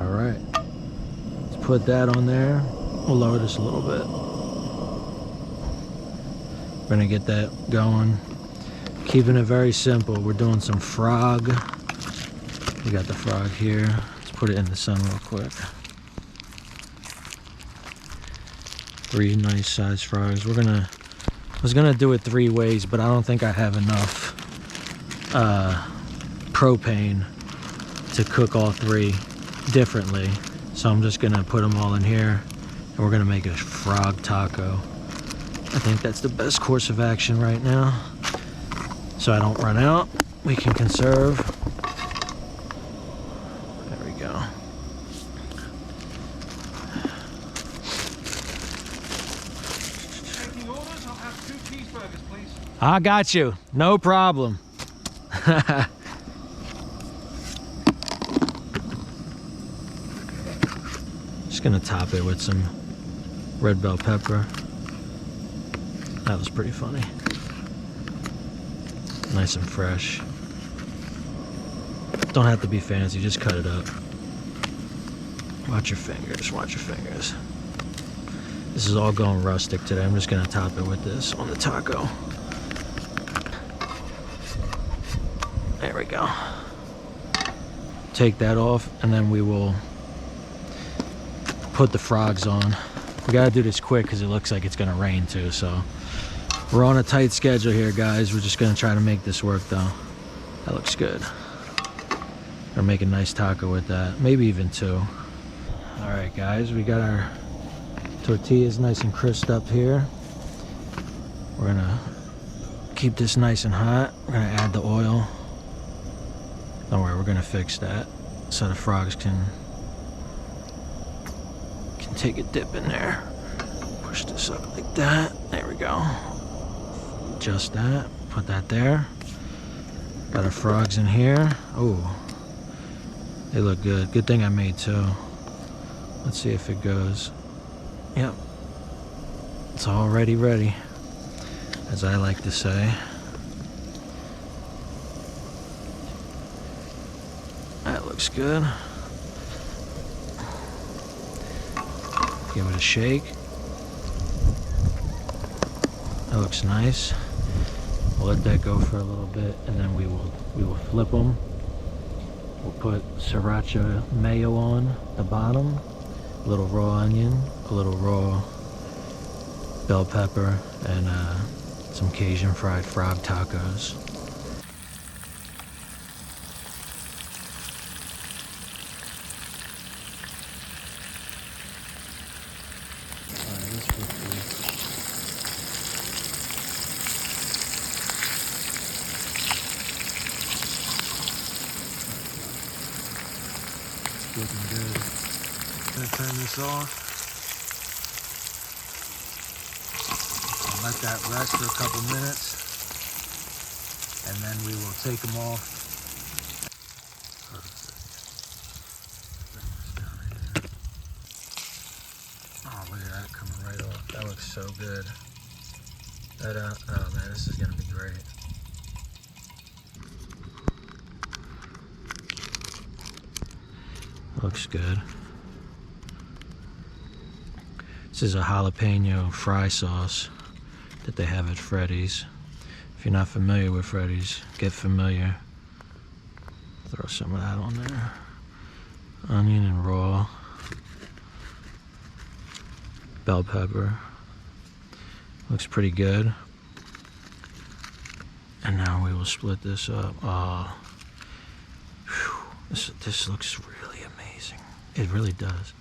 All right, let's put that on there. We'll lower this a little bit. We're gonna get that going. Keeping it very simple. We're doing some frog. We got the frog here. Let's put it in the sun real quick. 3 nice sized frogs. I was gonna do it 3 ways, but I don't think I have enough propane to cook all 3 differently. So I'm just gonna put them all in here and we're gonna make a frog taco. I think that's the best course of action right now. So I don't run out, we can conserve. There we go. Taking orders, I'll have 2 cheeseburgers, please. I got you, no problem. Just gonna top it with some red bell pepper. That was pretty funny. Nice and fresh. Don't have to be fancy, just cut it up. Watch your fingers, watch your fingers. This is all going rustic today. I'm just gonna top it with this on the taco. There we go. Take that off and then we will put the frogs on. We gotta do this quick because it looks like it's gonna rain too, so we're on a tight schedule here, guys. We're just gonna try to make this work though. That looks good. We're making a nice taco with that, maybe even 2. All right, guys, we got our tortillas nice and crisped up here. We're gonna keep this nice and hot. We're gonna add the oil. Don't worry, we're gonna fix that so the frogs can take a dip in there. Push this up like that. There we go. Just that. Put that there. Got our frogs in here. Oh, they look good. Good thing I made 2. Let's see if it goes. Yep. It's already ready, as I like to say. That looks good. Give it a shake. That looks nice. We'll let that go for a little bit, and then we will flip them. We'll put sriracha mayo on the bottom, a little raw onion, a little raw bell pepper, and some Cajun fried frog tacos. Looking good. Gonna turn this off and let that rest for a couple minutes, and then we will take them off. Oh, look at that coming right off. That looks so good. That oh man, this is gonna be great. Looks good. This is a jalapeno fry sauce that they have at Freddy's. If you're not familiar with Freddy's, get familiar. Throw some of that on there. Onion and raw bell pepper. Looks pretty good. And now we will split this up. This looks really amazing. It really does.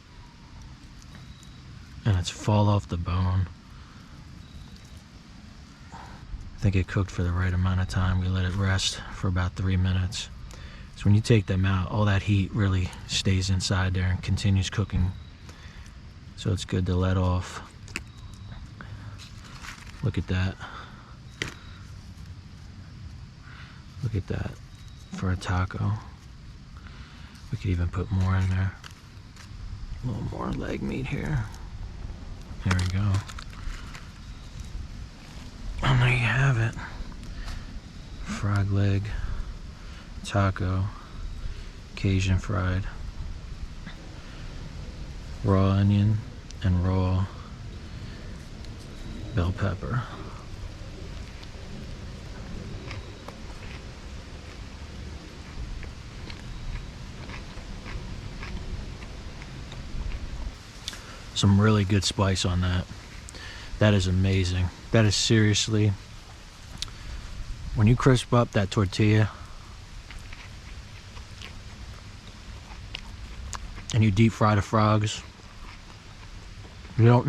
And it's fall off the bone. I think it cooked for the right amount of time. We let it rest for about 3 minutes. So when you take them out, all that heat really stays inside there and continues cooking. So it's good to let off. Look at that. Look at that for a taco. We could even put more in there. A little more leg meat here. There we go. And there you have it. Frog leg taco, Cajun fried. raw onion and raw bell pepper. Some really good spice on that. That is amazing. That is seriously, when you crisp up that tortilla and you deep fry the frogs, you don't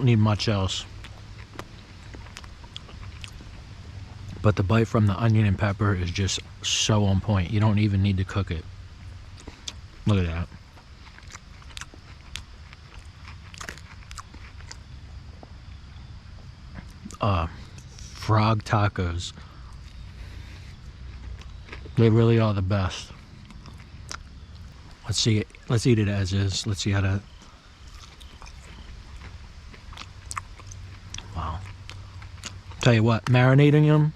need much else. But the bite from the onion and pepper is just so on point. You don't even need to cook it. Look at that. Frog tacos. They really are the best. Let's see it. Let's eat it as is. Let's see how to. Wow. Tell you what, marinating them,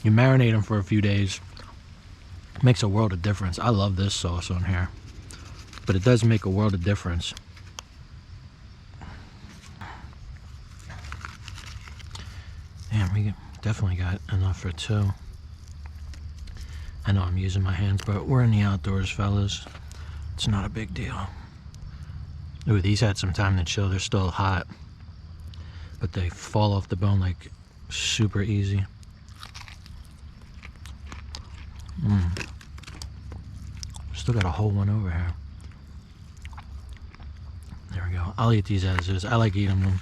you marinate them for a few days, makes a world of difference. I love this sauce on here, but it does make a world of difference. Damn, we definitely got enough for two. I know I'm using my hands, but we're in the outdoors, fellas. It's not a big deal. Ooh, these had some time to chill. They're still hot, but they fall off the bone like super easy. Still got a whole one over here. There we go. I'll eat these as is. I like eating them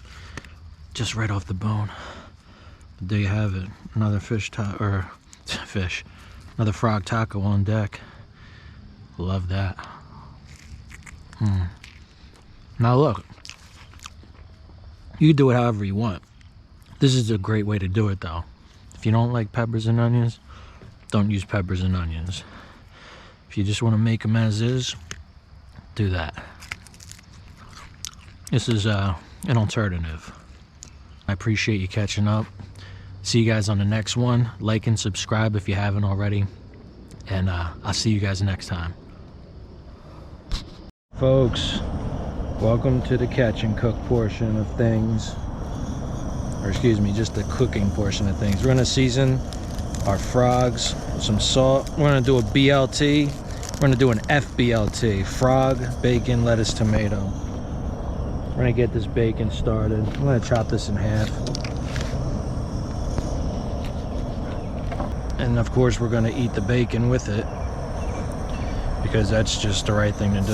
just right off the bone. But there you have it. Another another frog taco on deck. Love that. Now look, you can do it however you want. This is a great way to do it though. If you don't like peppers and onions, don't use peppers and onions. If you just want to make them as is, do that. This is an alternative. I appreciate you catching up. See you guys on the next one. Like and subscribe if you haven't already. And I'll see you guys next time. Folks, welcome to the catch and cook portion of things. Or excuse me, just the cooking portion of things. We're gonna season our frogs with some salt. We're gonna do a BLT. We're gonna do an FBLT, frog, bacon, lettuce, tomato. We're gonna get this bacon started. I'm gonna chop this in half. And of course we're gonna eat the bacon with it, because that's just the right thing to do.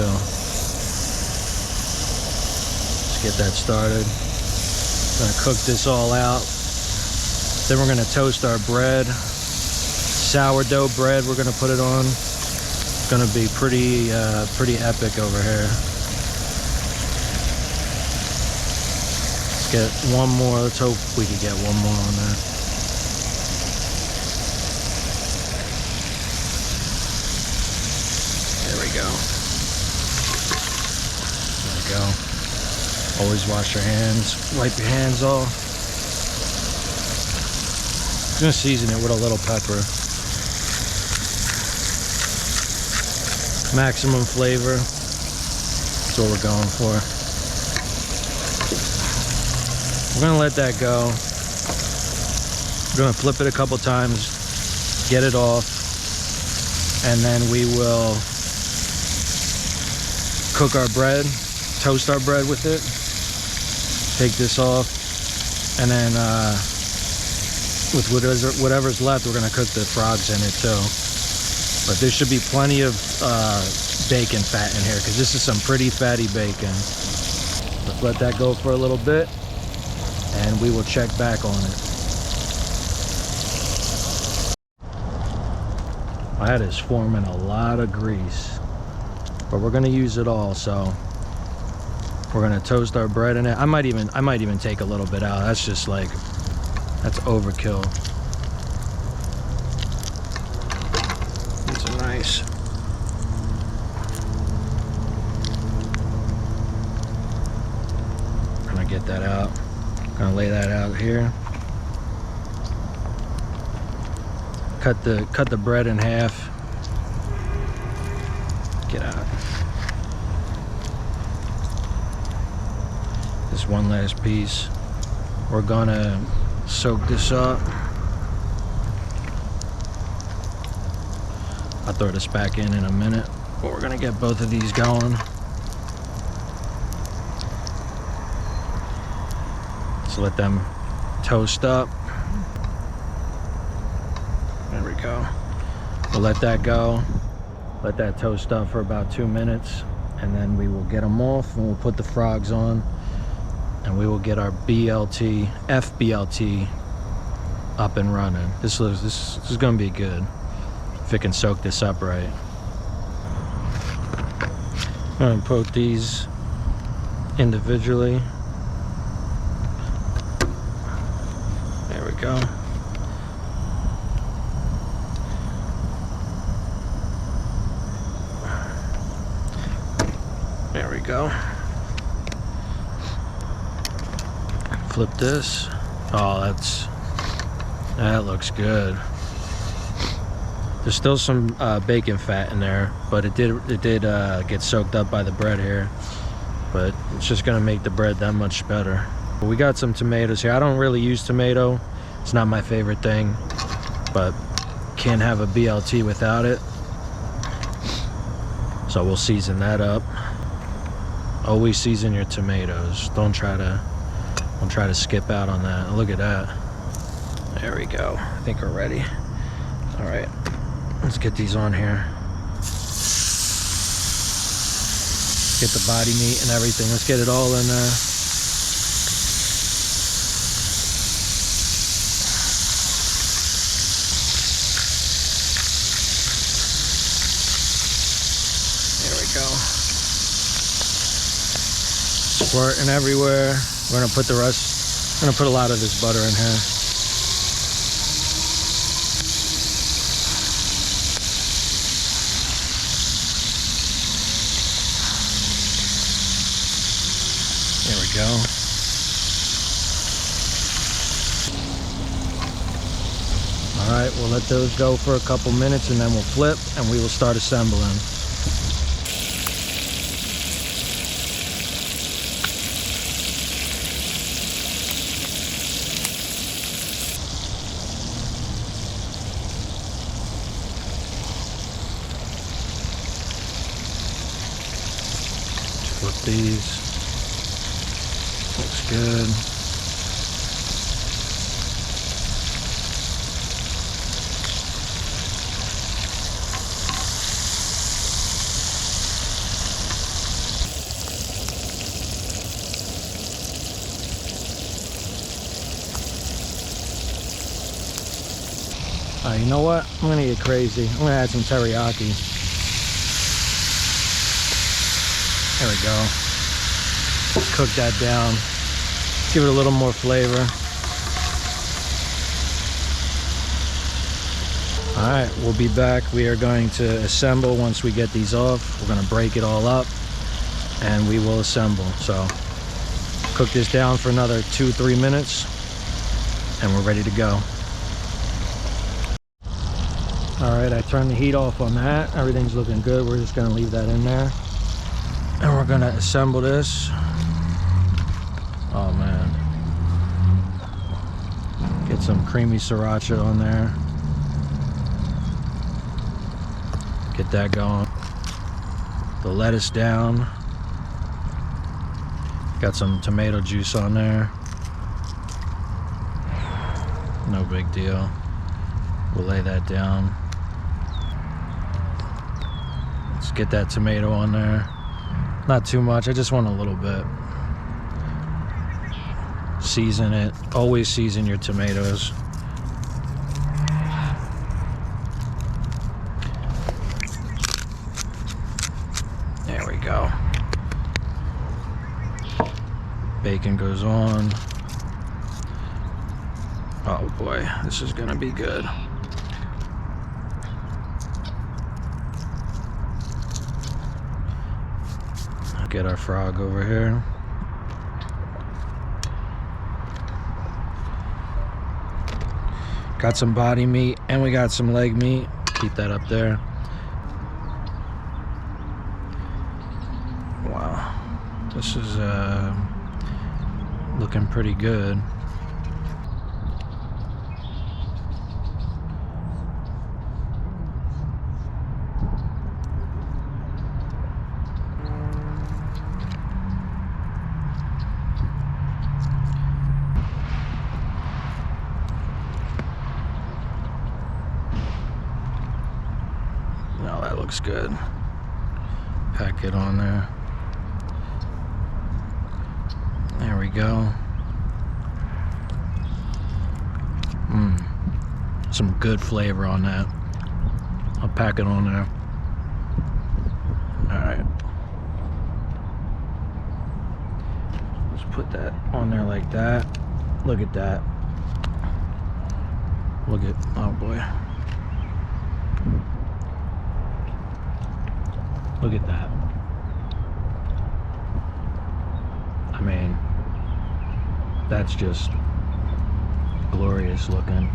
Let's get that started. Gonna cook this all out. Then we're gonna toast our bread. Sourdough bread, we're gonna put it on. It's gonna be pretty epic over here. Let's get one more. Let's hope we can get one more on there. There we go. There we go. Always wash your hands. Wipe your hands off. I'm gonna season it with a little pepper. Maximum flavor. That's what we're going for. We're gonna let that go. We're gonna flip it a couple times, get it off, and then we will cook our bread, toast our bread with it. Take this off, and then with whatever's left, we're gonna cook the frogs in it too. But there should be plenty of bacon fat in here, because this is some pretty fatty bacon. Let's let that go for a little bit, and we will check back on it. That is forming a lot of grease, but we're gonna use it all. So we're gonna toast our bread in it. I might even take a little bit out. That's just like, that's overkill. These are nice. Gonna get that out. Gonna lay that out here. Cut the bread in half. Get out. this one last piece. We're gonna soak this up. I'll throw this back in a minute, but we're gonna get both of these going. So let them toast up. There we go. We'll let that go. Let that toast up for about 2 minutes, and then we will get them off and we'll put the frogs on, and we will get our BLT, FBLT up and running. This is gonna be good if it can soak this up right. I'm gonna put these individually. There we go. There we go. Flip this. Oh, that looks good. There's still some bacon fat in there, but it did get soaked up by the bread here. But it's just gonna make the bread that much better. We got some tomatoes here. I don't really use tomato. It's not my favorite thing, but can't have a BLT without it. So we'll season that up. Always season your tomatoes. Don't try to skip out on that. Look at that. There we go. I think we're ready. All right, let's get these on here. Get the body meat and everything. Let's get it all in there. There we go. Squirting everywhere. We're gonna put the rest. We're gonna put a lot of this butter in here. There we go. All right, we'll let those go for a couple minutes and then we'll flip and we will start assembling. Flip these. Looks good. You know what? I'm gonna get crazy. I'm gonna add some teriyaki. There we go. Let's cook that down. Give it a little more flavor. All right, we'll be back. We are going to assemble once we get these off. We're gonna break it all up and we will assemble. So cook this down for another 2-3 minutes and we're ready to go. All right, I turned the heat off on that. Everything's looking good. We're just gonna leave that in there. And we're gonna assemble this. Oh man. Get some creamy sriracha on there. Get that going. The lettuce down. Got some tomato juice on there. No big deal. We'll lay that down. Let's get that tomato on there. Not too much, I just want a little bit. Season it. Always season your tomatoes. There we go. Bacon goes on. Oh boy, this is gonna be good. Get our frog over here. Got some body meat and we got some leg meat. Keep that up there. Wow. This is looking pretty good. Now that looks good. Pack it on there. There we go. Some good flavor on that. I'll pack it on there. Alright. Let's put that on there like that. Look at that. Look at, oh boy. Look at that. I mean, that's just glorious looking.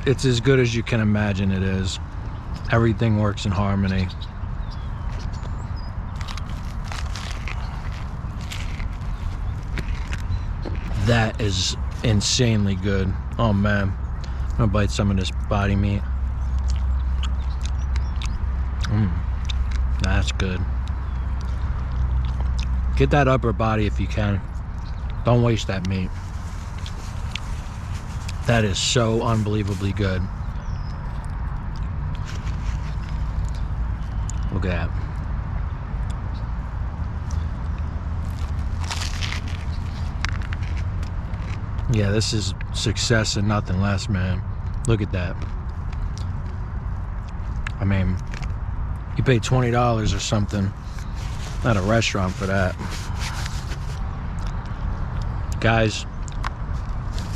It's as good as you can imagine it is. Everything works in harmony. That is insanely good. Oh man, I'm gonna bite some of this body meat. That's good. Get that upper body if you can. Don't waste that meat. That is so unbelievably good. Look at that. Yeah, this is success and nothing less, man. Look at that. I mean, you pay $20 or something at a restaurant for that. Guys,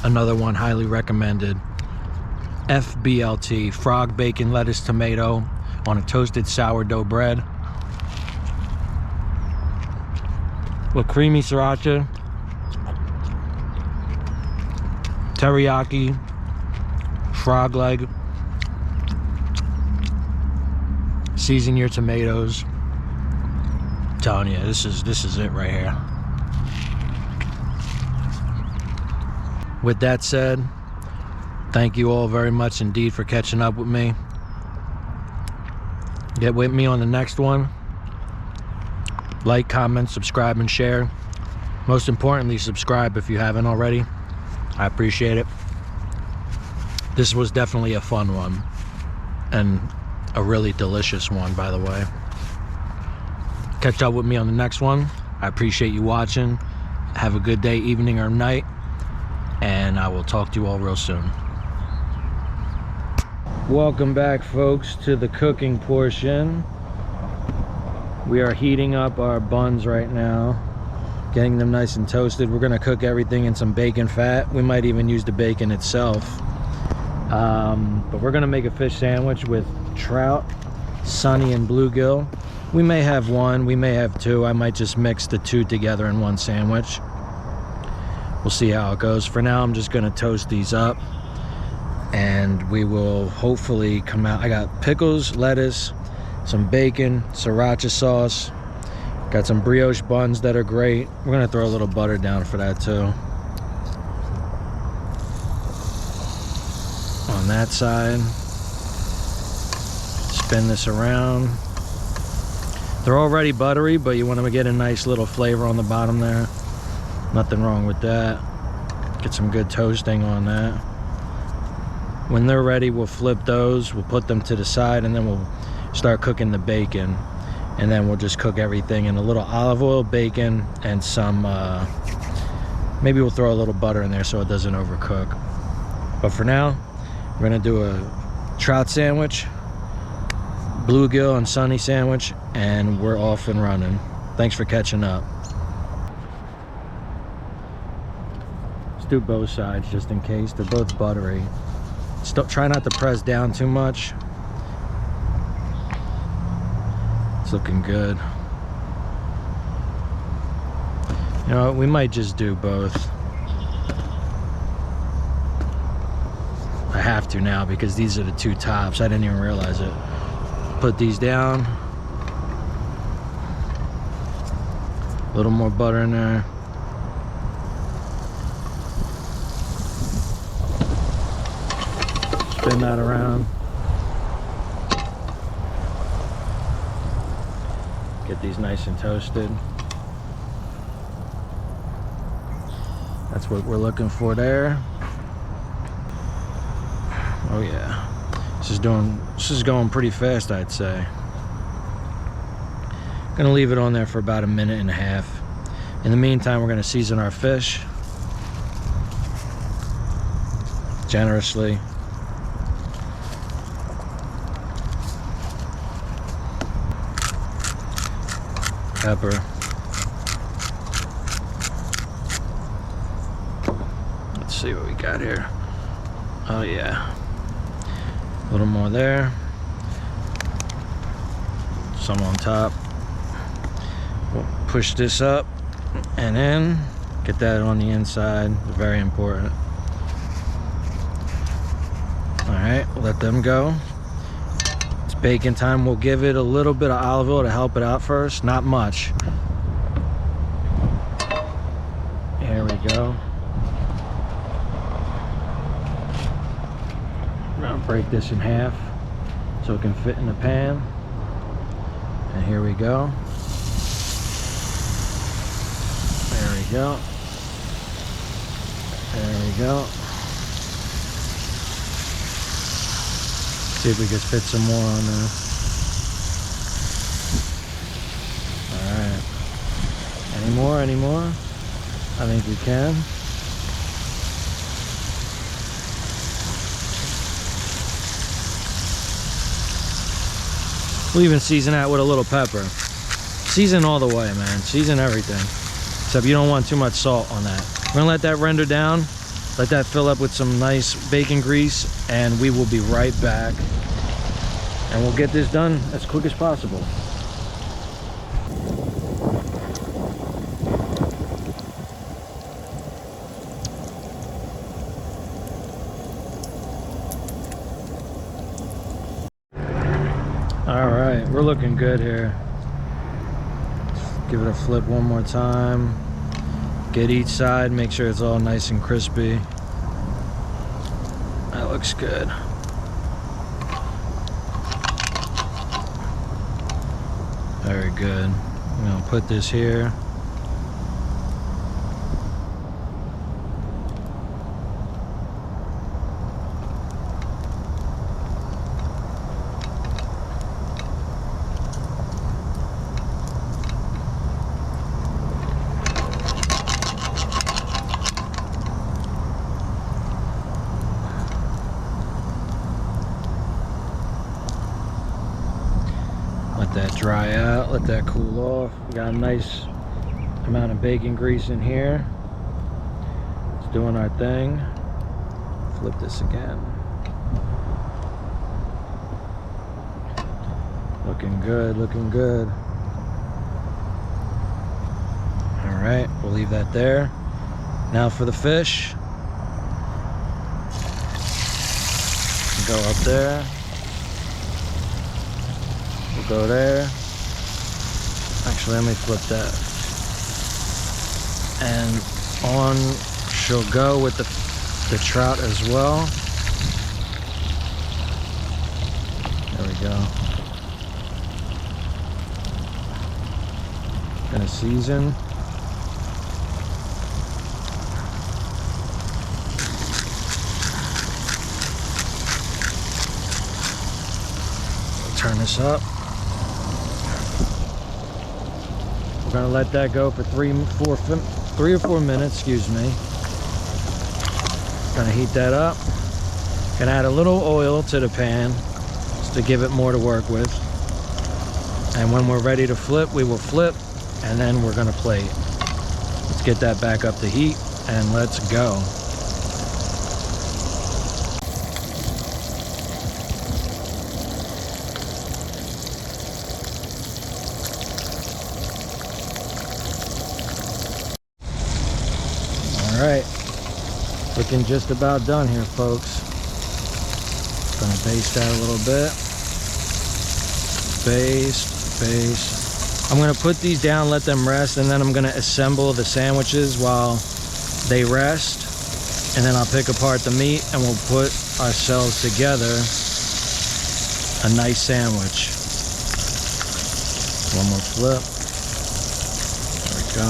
another one highly recommended. FBLT, frog, bacon, lettuce, tomato on a toasted sourdough bread with creamy sriracha, teriyaki, frog leg. Season your tomatoes. I'm telling you, this is it right here. With that said, thank you all very much indeed for catching up with me. Get with me on the next one. Like, comment, subscribe, and share. Most importantly, subscribe if you haven't already. I appreciate it. This was definitely a fun one, and a really delicious one, by the way. Catch up with me on the next one. I appreciate you watching. Have a good day, evening, or night, and I will talk to you all real soon. Welcome back, folks, to the cooking portion. We are heating up our buns right now, getting them nice and toasted. We're gonna cook everything in some bacon fat. We might even use the bacon itself. But we're gonna make a fish sandwich with trout, sunny, and bluegill. We may have one, we may have two. I might just mix the two together in one sandwich. We'll see how it goes. For now, I'm just gonna toast these up, and we will hopefully come out. I got pickles, lettuce, some bacon, sriracha sauce. Got some brioche buns that are great. We're gonna throw a little butter down for that too. On that side, spin this around. They're already buttery, but you want to get a nice little flavor on the bottom there. Nothing wrong with that. Get some good toasting on that. When they're ready, we'll flip those, we'll put them to the side, and then we'll start cooking the bacon. And then we'll just cook everything in a little olive oil, bacon, and some maybe we'll throw a little butter in there so it doesn't overcook. But for now, we're gonna do a trout sandwich, bluegill and sunny sandwich, and we're off and running. Thanks for catching up. Let's do both sides just in case. They're both buttery. Try not to press down too much. It's looking good. You know what, we might just do both. have to now because these are the two tops. I didn't even realize it. Put these down. A little more butter in there. Spin that around. Get these nice and toasted. That's what we're looking for there. Oh yeah. This is going pretty fast, I'd say. Gonna leave it on there for about 1.5 minutes. In the meantime, we're gonna season our fish generously. Pepper. Let's see what we got here. Oh yeah. A little more there. Some on top. We'll push this up and in. Get that on the inside. Very important. Alright, let them go. It's baking time. We'll give it a little bit of olive oil to help it out first. Not much. Here we go. I'm gonna break this in half so it can fit in the pan. And here we go. There we go. There we go. See if we can fit some more on there. Alright. Any more? Any more? I think we can. We'll even season that with a little pepper. Season all the way, man. Season everything. Except you don't want too much salt on that. We're gonna let that render down. Let that fill up with some nice bacon grease, and we will be right back. And we'll get this done as quick as possible. All right, we're looking good here. Give it a flip one more time. Get each side, make sure it's all nice and crispy. That looks good. Very good. I'm gonna put this here. Let that dry out, let that cool off. We got a nice amount of bacon grease in here. It's doing our thing. Flip this again. Looking good, looking good. All right, we'll leave that there. Now for the fish. Go up there. We'll go there. Actually, let me flip that. And on she'll go with the trout as well. There we go. Gonna season. Turn this up. We're gonna let that go for 3 or 4 minutes, excuse me. Gonna heat that up. Gonna add a little oil to the pan just to give it more to work with. And when we're ready to flip, we will flip, and then we're gonna plate. Let's get that back up to heat and let's go. All right, looking just about done here, folks. Gonna baste that a little bit. Baste. I'm gonna put these down, let them rest, and then I'm gonna assemble the sandwiches while they rest. And then I'll pick apart the meat and we'll put ourselves together a nice sandwich. One more flip. There we go.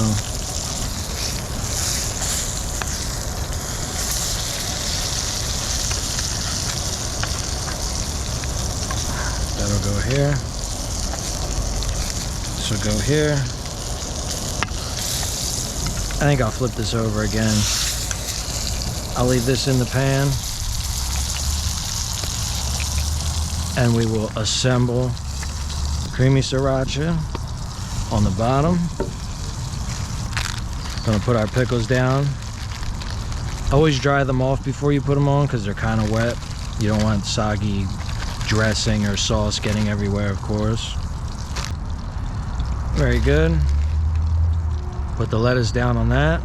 That'll go here. This will go here. I think I'll flip this over again. I'll leave this in the pan. And we will assemble creamy sriracha on the bottom. Gonna put our pickles down. Always dry them off before you put them on because they're kind of wet. You don't want soggy dressing or sauce getting everywhere, of course. Very good. Put the lettuce down on that.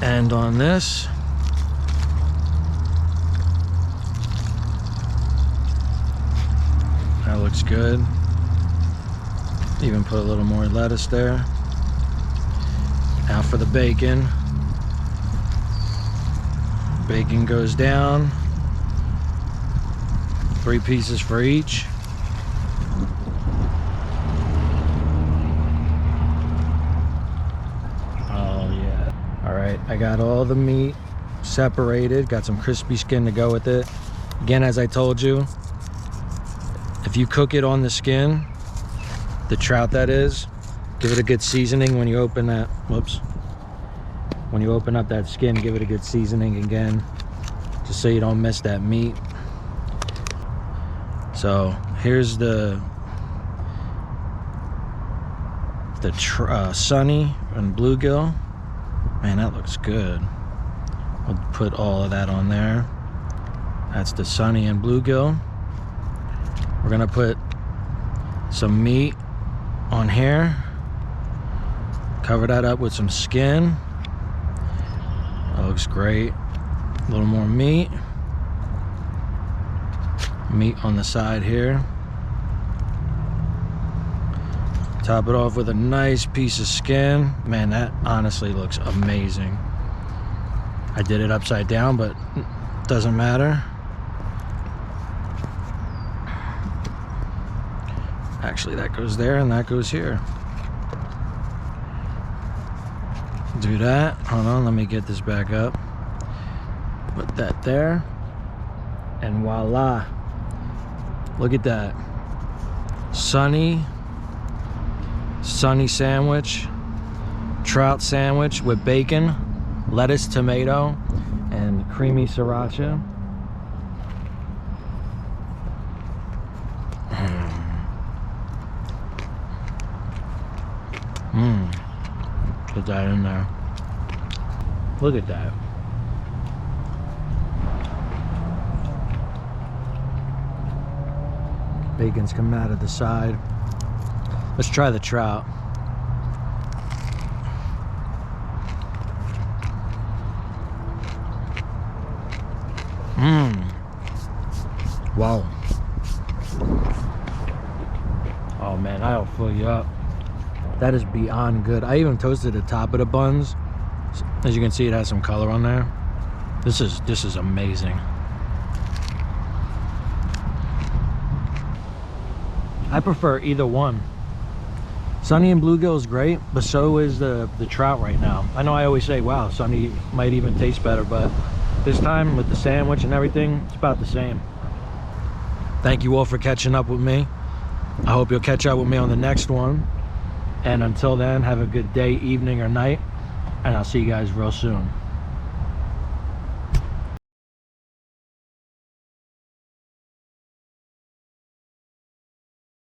And on this. That looks good. Even put a little more lettuce there. Now for the bacon. Bacon goes down. 3 pieces for each. Oh yeah. All right, I got all the meat separated. Got some crispy skin to go with it. Again, as I told you, if you cook it on the skin, the trout that is, give it a good seasoning when you open that, whoops. When you open up that skin, give it a good seasoning again, just so you don't miss that meat. So here's the sunny and bluegill. Man, that looks good. We'll put all of that on there. That's the sunny and bluegill. We're gonna put some meat on here. Cover that up with some skin. That looks great. A little more meat. Meat on the side here. Top it off with a nice piece of skin. Man, that honestly looks amazing. I did it upside down, but it doesn't matter. Actually, that goes there and that goes here. Do that. Hold on, let me get this back up. Put that there. And voila. Look at that. Sunny sandwich. Trout sandwich with bacon, lettuce, tomato, and creamy sriracha. Put that in there. Look at that. Bacon's coming out of the side. Let's try the trout. Wow. Oh man, that'll fill you up. That is beyond good. I even toasted the top of the buns. As you can see, it has some color on there. This is amazing. I prefer either one. Sunny and bluegill is great, but so is the trout right now. I know I always say, wow, sunny might even taste better, but this time with the sandwich and everything, it's about the same. Thank you all for catching up with me. I hope you'll catch up with me on the next one. And until then, have a good day, evening, or night, and I'll see you guys real soon.